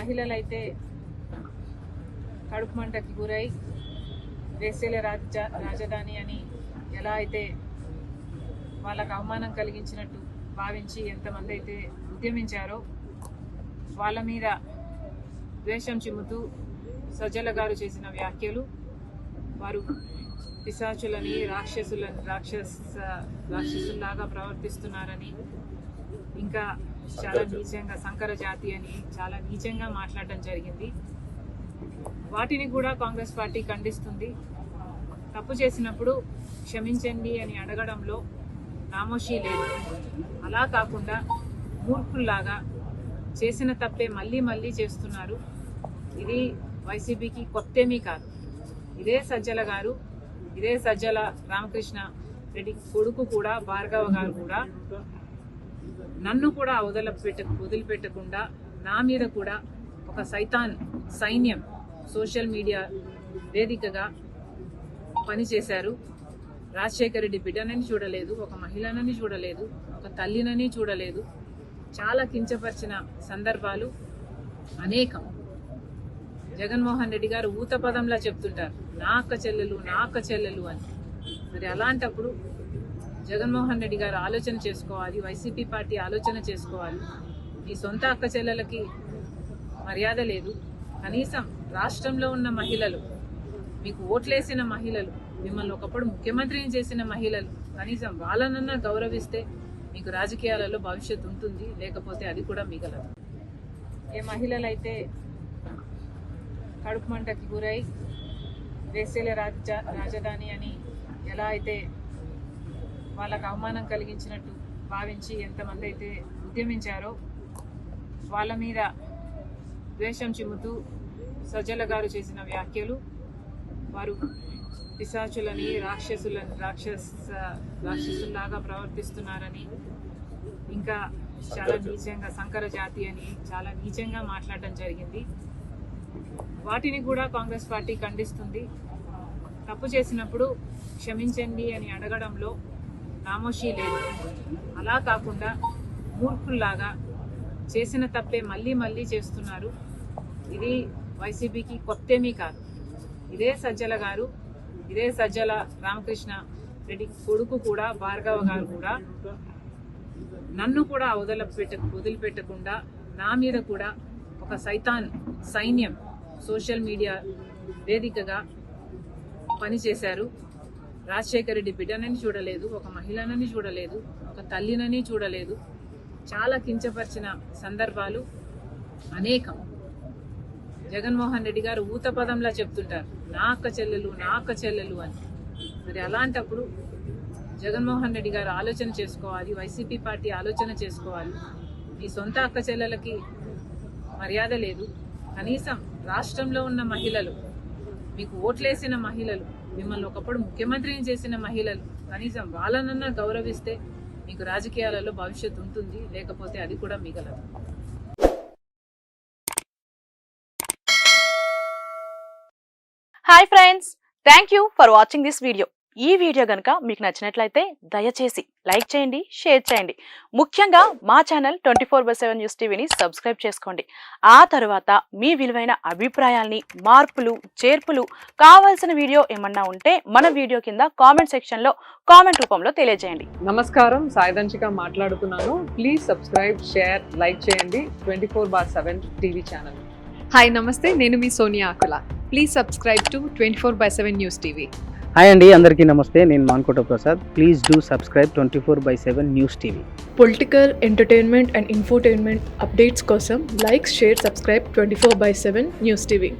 మహిళలైతే కడుపు మంటకి గురై వేసేల రాజధాని అని ఎలా అయితే వాళ్ళకు అవమానం కలిగించినట్టు భావించి ఎంతమంది అయితే ఉద్యమించారో వాళ్ళ మీద ద్వేషం చిమ్ముతూ సజ్జల గారు చేసిన వ్యాఖ్యలు, వారు పిశాచులని రాక్షసుల్లాగా ప్రవర్తిస్తున్నారని, ఇంకా చాలా నీచంగా సంకర జాతి అని చాలా నీచంగా మాట్లాడడం జరిగింది. వాటిని కూడా కాంగ్రెస్ పార్టీ ఖండిస్తుంది. తప్పు చేసినప్పుడు క్షమించండి అని అడగడంలో నామోషీ లేదు. అలా కాకుండా మూర్ఖుల్లాగా చేసిన తప్పే మళ్ళీ మళ్ళీ చేస్తున్నారు. ఇది వైసీపీకి కొత్తేమీ కాదు. ఇదే సజ్జల గారు, ఇదే సజ్జల రామకృష్ణ రెడ్డి కొడుకు కూడా, భార్గవ గారు కూడా నన్ను కూడా వదిలిపెట్టకుండా నా మీద కూడా ఒక సైన్యం సోషల్ మీడియా వేదికగా పనిచేశారు. రాజశేఖర రెడ్డి బిడ్డనని చూడలేదు, ఒక మహిళనని చూడలేదు, ఒక తల్లినని చూడలేదు. చాలా కించపరిచిన సందర్భాలు అనేకం. జగన్మోహన్ రెడ్డి గారు ఊత పదంలా చెప్తుంటారు, నా అక్క చెల్లెలు అని. మరి అలాంటప్పుడు జగన్మోహన్ రెడ్డి గారు ఆలోచన చేసుకోవాలి, వైసీపీ పార్టీ ఆలోచన చేసుకోవాలి. మీ సొంత అక్క చెల్లెలకి మర్యాద లేదు. కనీసం రాష్ట్రంలో ఉన్న మహిళలు, మీకు ఓట్లేసిన మహిళలు, మిమ్మల్ని ఒకప్పుడు ముఖ్యమంత్రిని చేసిన మహిళలు, కనీసం వాళ్ళనన్నా గౌరవిస్తే మీకు రాజకీయాలలో భవిష్యత్తు ఉంటుంది, లేకపోతే అది కూడా మిగలదు. ఏ మహిళలైతే కడుపు మంటకి గురై వేసేల రాజధాని అని ఎలా అయితే వాళ్ళకు అవమానం కలిగించినట్టు భావించి ఎంతమంది అయితే ఉద్యమించారో వాళ్ళ మీద ద్వేషం చిమ్ముతూ సజ్జల గారు చేసిన వ్యాఖ్యలు, వారు పిశాచులని రాక్షసుల్లాగా ప్రవర్తిస్తున్నారని, ఇంకా చాలా నీచంగా సంకర జాతి అని చాలా నీచంగా మాట్లాడడం జరిగింది. వాటిని కూడా కాంగ్రెస్ పార్టీ ఖండిస్తుంది. తప్పు చేసినప్పుడు క్షమించండి అని అడగడంలో నామోషీ లేదు. అలా కాకుండా మూర్ఖుల్లాగా చేసిన తప్పే మళ్ళీ మళ్ళీ చేస్తున్నారు. ఇది వైసీపీకి కొత్తేమీ కాదు. ఇదే సజ్జల గారు, ఇదే సజ్జల రామకృష్ణ రెడ్డి కొడుకు కూడా, భార్గవ గారు కూడా నన్ను కూడా వదిలిపెట్టకుండా నా మీద కూడా ఒక సైన్యం సోషల్ మీడియా వేదికగా పనిచేశారు. రాజశేఖర రెడ్డి బిడ్డనని చూడలేదు, ఒక మహిళనని చూడలేదు, ఒక తల్లినని చూడలేదు. చాలా కించపరిచిన సందర్భాలు అనేకం. జగన్మోహన్ రెడ్డి గారు ఊత పదంలా చెప్తుంటారు, నా అక్క చెల్లెలు అని. మరి అలాంటప్పుడు జగన్మోహన్ రెడ్డి గారు ఆలోచన చేసుకోవాలి, వైసీపీ పార్టీ ఆలోచన చేసుకోవాలి. మీ సొంత అక్క చెల్లెలకి మర్యాద లేదు. కనీసం రాష్ట్రంలో ఉన్న మహిళలు, మీకు ఓట్లేసిన మహిళలు, మిమ్మల్ని ఒకప్పుడు ముఖ్యమంత్రిని చేసిన మహిళలు, కనీసం వాళ్ళనన్నా గౌరవిస్తే మీకు రాజకీయాలలో భవిష్యత్తు ఉంటుంది, లేకపోతే అది కూడా మిగలదు. Hi friends, thank you for watching this video. ఈ వీడియో గనుక మీకు నచ్చినట్లయితే దయచేసి లైక్ చేయండి, షేర్ చేయండి. ముఖ్యంగా మా ఛానల్ 24/7 న్యూస్ టీవీని సబ్స్క్రైబ్ చేసుకోండి. ఆ తర్వాత మీ విలువైన అభిప్రాయాల్ని, మార్పులు, చేర్పులు, కావాల్సిన వీడియో ఏమన్నా ఉంటే మన వీడియో కింద కామెంట్ సెక్షన్లో కామెంట్ రూపంలో తెలియజేయండి. నమస్కారం, సాయిదంచిక మాట్లాడుతున్నాను. ప్లీజ్ సబ్స్క్రైబ్, షేర్, లైక్ చేయండి 24/7 టీవీ ఛానల్. హాయ్ నమస్తే, నేను మీ Sonia Akula. Please subscribe to 24/7 news TV. Hi అండి, అందరికీ నమస్తే. నేను Mankota Prasad. Please do subscribe 24/7 news TV. Political, entertainment and infotainment updates కోసం like, share, subscribe 24/7 news TV.